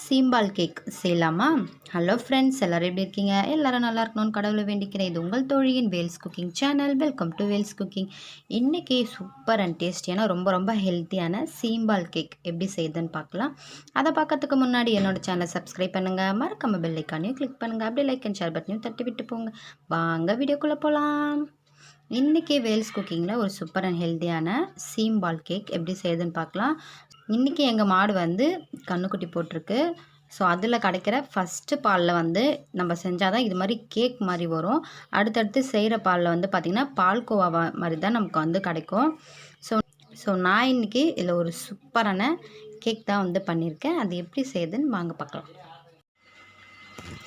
சீம்பால் கேக் செய்யலாமா? Hello friends, எல்லோரும் எப்படி இருக்கீங்க? எல்லோரும் நல்லா இருக்கணும்னு கடவுளை வேண்டிக்கிறேன். இது உங்கள் தோழியின் Vels cooking channel. Welcome to Vels cooking. இன்றைக்கி சூப்பர் அண்ட் டேஸ்டியான ரொம்ப ஹெல்த்தியான சீம்பால் கேக் எப்படி செய்யுதுன்னு பார்க்கலாம். அதை பார்க்கறதுக்கு முன்னாடி என்னோடய சேனலை சப்ஸ்கிரைப் பண்ணுங்கள், மறக்காமல் பெல் ஐக்கானையும் கிளிக் பண்ணுங்கள், அப்படியே லைக் அண்ட் ஷேர் பட்டனையும் தட்டி விட்டு போங்க. வாங்க வீடியோக்குள்ளே போகலாம். இன்றைக்கி வேல்ஸ் குக்கிங்கில் ஒரு சூப்பர் அண்ட் ஹெல்த்தியான சீம்பால் கேக் எப்படி செய்யுதுன்னு பார்க்கலாம். இன்றைக்கி எங்கள் மாடு வந்து கன்றுக்குட்டி போட்டிருக்கு. ஸோ அதில் கிடைக்கிற ஃபஸ்ட்டு பாலில் வந்து நம்ம செஞ்சால் தான் இது மாதிரி கேக் மாதிரி வரும். அடுத்தடுத்து செய்கிற பாலில் வந்து பார்த்திங்கன்னா பால்கோவா மாதிரி தான் நமக்கு வந்து கிடைக்கும். ஸோ நான் இன்றைக்கி இதில் ஒரு சூப்பரான கேக் தான் வந்து பண்ணியிருக்கேன். அது எப்படி செய்யுதுன்னு வாங்க பார்க்கலாம்.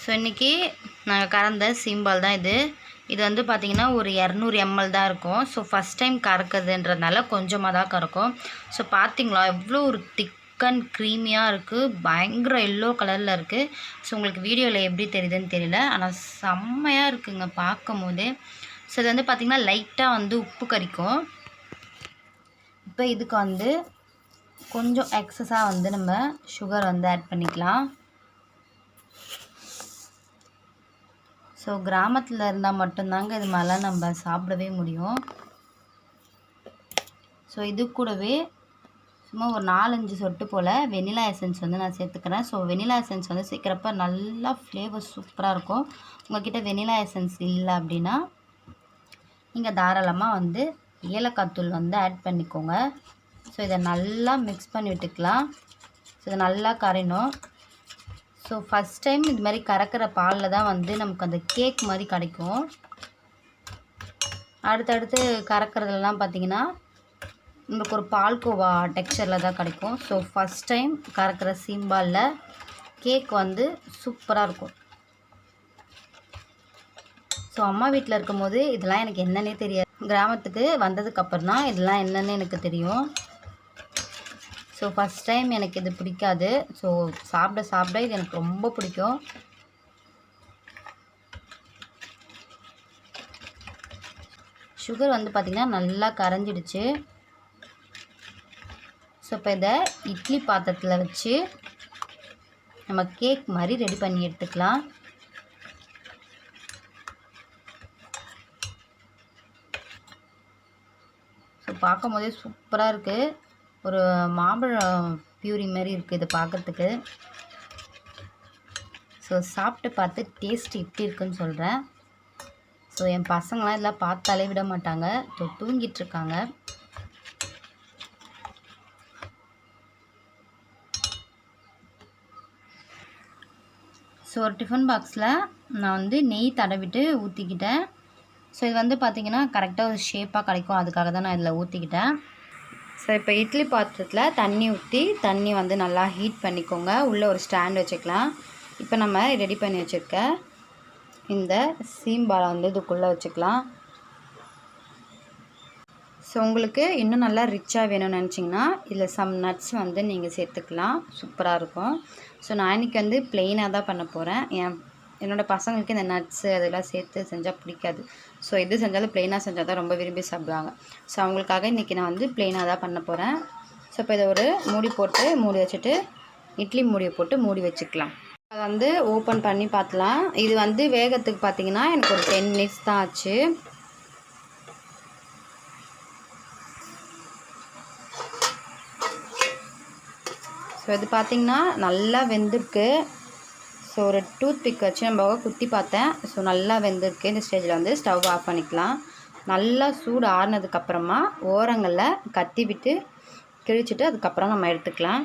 ஸோ இன்றைக்கி நாங்கள் கறந்த சீம்பால் தான் இது. இது வந்து பார்த்திங்கன்னா ஒரு 200 ml தான் இருக்கும். ஸோ ஃபஸ்ட் டைம் கறக்குதுன்றதுனால கொஞ்சமாக தான் கறக்கும். ஸோ பார்த்திங்களா எவ்வளோ ஒரு திக் அண்ட் க்ரீமியாக இருக்குது. பயங்கர எல்லோ கலரில் இருக்குது. ஸோ உங்களுக்கு வீடியோவில் எப்படி தெரியுதுன்னு தெரியல, ஆனால் செம்மையாக இருக்குங்க பார்க்கும் போதே. ஸோ இது வந்து பார்த்திங்கன்னா லைட்டாக வந்து உப்பு கறிக்கும். இப்போ இதுக்கு வந்து கொஞ்சம் எக்ஸஸாக வந்து நம்ம சுகர் வந்து ஆட் பண்ணிக்கலாம். ஸோ கிராமத்தில் இருந்தால் மட்டும்தாங்க இது மாதிரிலாம் நம்ம சாப்பிடவே முடியும். ஸோ இது கூடவே சும்மா ஒரு 4-5 சொட்டு போல் வெனிலா எசன்ஸ் வந்து நான் சேர்த்துக்கிறேன். ஸோ வெனிலா எசன்ஸ் வந்து சேர்க்குறப்ப நல்லா ஃப்ளேவர் சூப்பராக இருக்கும். உங்கள்கிட்ட வெனிலா எசன்ஸ் இல்லை அப்படின்னா நீங்கள் தாராளமாக வந்து ஏலக்காய் தூள் வந்து ஆட் பண்ணிக்கோங்க. ஸோ இதை நல்லா மிக்ஸ் பண்ணி விட்டுக்கலாம். ஸோ இதை நல்லா கரையணும். ஸோ ஃபஸ்ட் டைம் இது மாதிரி கறக்கிற பாலில் தான் வந்து நமக்கு அந்த கேக் மாதிரி கிடைக்கும். அடுத்தடுத்து கறக்கிறதுலாம் பார்த்திங்கன்னா நம்மளுக்கு ஒரு பால்கோவா டெக்ஸ்சரில் தான் கிடைக்கும். ஸோ ஃபஸ்ட் டைம் கறக்கிற சீம்பாலில் கேக் வந்து சூப்பராக இருக்கும். ஸோ அம்மா வீட்டில் இருக்கும் போது இதெல்லாம் எனக்கு என்னன்னே தெரியாது. கிராமத்துக்கு வந்ததுக்கப்புறம் தான் இதெல்லாம் என்னென்னு எனக்கு தெரியும். ஸோ ஃபஸ்ட் டைம் எனக்கு இது பிடிக்காது. ஸோ சாப்பிட இது எனக்கு ரொம்ப பிடிக்கும். சுகர் வந்து பார்த்திங்கன்னா நல்லா கரைஞ்சிடுச்சு. ஸோ இப்போ இதை இட்லி பாத்திரத்தில் வச்சு நம்ம கேக் மாதிரி ரெடி பண்ணி எடுத்துக்கலாம். ஸோ பார்க்கும் போதே சூப்பராக இருக்குது. ஒரு மாம்பழம் பியூரி மாதிரி இருக்குது இது பார்க்குறதுக்கு. ஸோ சாப்பிட்டு பார்த்து டேஸ்ட் எப்படி இருக்குன்னு சொல்கிறேன். ஸோ என் பசங்களாம் இதெல்லாம் பார்த்தாலே விட மாட்டாங்க. ஸோ தூங்கிட்டுருக்காங்க. ஸோ ஒரு டிஃபன் பாக்ஸில் நான் வந்து நெய் தடவிட்டு ஊற்றிக்கிட்டேன். ஸோ இது வந்து பார்த்திங்கன்னா கரெக்டாக ஒரு ஷேப்பாக கிடைக்கும். அதுக்காக தான் நான் இதில் ஊற்றிக்கிட்டேன். ஸோ இப்போ இட்லி பாத்திரத்தில் தண்ணி ஊற்றி தண்ணி வந்து நல்லா ஹீட் பண்ணிக்கோங்க. உள்ளே ஒரு ஸ்டாண்ட் வச்சுக்கலாம். இப்போ நம்ம ரெடி பண்ணி வச்சுருக்க இந்த சீம்பாலை வந்து இதுக்குள்ளே வச்சுக்கலாம். ஸோ உங்களுக்கு இன்னும் நல்லா ரிச்சாக வேணும்னு நினச்சிங்கன்னா இதில் சம் நட்ஸ் வந்து நீங்கள் சேர்த்துக்கலாம். சூப்பராக இருக்கும். ஸோ நான் இன்றைக்கி வந்து ப்ளெயினாக தான் பண்ண போகிறேன். என்னோடய பசங்களுக்கு இந்த நட்ஸு அதெல்லாம் சேர்த்து செஞ்சால் பிடிக்காது. ஸோ எது செஞ்சாலும் ப்ளெயினாக செஞ்சால் தான் ரொம்ப விரும்பி சாப்பிடுவாங்க. ஸோ அவங்களுக்காக இன்றைக்கி நான் வந்து ப்ளெயினாக தான் பண்ண போகிறேன். ஸோ இப்போ இதை ஒரு மூடி வச்சுட்டு இட்லி மூடியை போட்டு மூடி வச்சுக்கலாம். அதை வந்து ஓப்பன் பண்ணி பார்க்கலாம். இது வந்து வேகத்துக்கு பார்த்திங்கன்னா எனக்கு ஒரு 10 minutes தான் ஆச்சு. ஸோ இது பார்த்திங்கன்னா நல்லா வெந்திருக்கு. ஸோ ஒரு டூத் பிக் வச்சு நம்ம குத்தி பார்த்தேன். ஸோ நல்லா வெந்திருக்கு. இந்த ஸ்டேஜில் வந்து ஸ்டவ் ஆஃப் பண்ணிக்கலாம். நல்லா சூடு ஆறுனதுக்கப்புறமா ஓரங்களில் கத்தி விட்டு கிழிச்சிட்டு அதுக்கப்புறம் நம்ம எடுத்துக்கலாம்.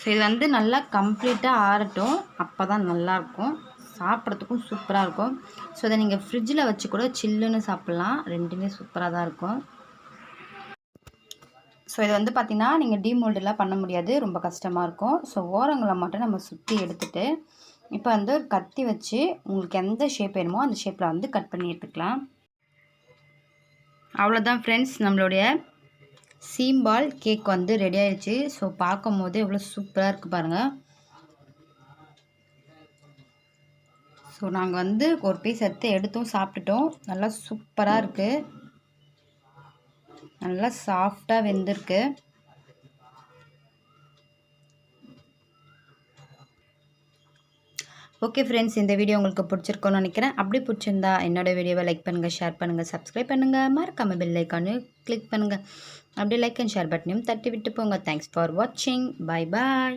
ஸோ இது வந்து நல்லா கம்ப்ளீட்டாக ஆறட்டும். அப்போ தான் நல்லாயிருக்கும், சாப்பிட்றதுக்கும் சூப்பராக இருக்கும். ஸோ இதை நீங்கள் ஃப்ரிட்ஜில் வச்சு கூட சில்லுன்னு சாப்பிட்லாம். ரெண்டுமே சூப்பராக தான் இருக்கும். ஸோ இது வந்து பார்த்திங்கன்னா நீங்கள் டீமோல்டெலாம் பண்ண முடியாது, ரொம்ப கஷ்டமாக இருக்கும். ஸோ ஓரங்களை மட்டும் நம்ம சுற்றி எடுத்துகிட்டு இப்போ வந்து ஒரு கத்தி வச்சு உங்களுக்கு எந்த ஷேப் வேணுமோ அந்த ஷேப்பில் வந்து கட் பண்ணி எடுத்துக்கலாம். அவ்வளோதான் ஃப்ரெண்ட்ஸ், நம்மளுடைய சீம்பால் கேக் வந்து ரெடி ஆயிடுச்சு. ஸோ பார்க்கும் போது எவ்வளோ சூப்பராக இருக்குது பாருங்கள். ஸோ நாங்கள் வந்து ஒரு பீஸ் எடுத்தும் சாப்பிட்டுட்டோம். நல்லா சூப்பராக இருக்குது. நல்லா சாஃப்டாக வெந்திருக்கு. ஓகே ஃப்ரெண்ட்ஸ், இந்த வீடியோ உங்களுக்கு பிடிச்சிருக்கும்னு நினைக்கிறேன். அப்படி பிடிச்சிருந்தா என்னோட வீடியோவை லைக் பண்ணுங்கள், ஷேர் பண்ணுங்கள், சப்ஸ்கிரைப் பண்ணுங்கள், மறக்காம பெல் ஐக்கானையும் கிளிக் பண்ணுங்கள். அப்படியே லைக் அண்ட் ஷேர் பட்டனையும் தட்டி விட்டு போங்க. தேங்க்ஸ் ஃபார் வாட்சிங். Bye bye.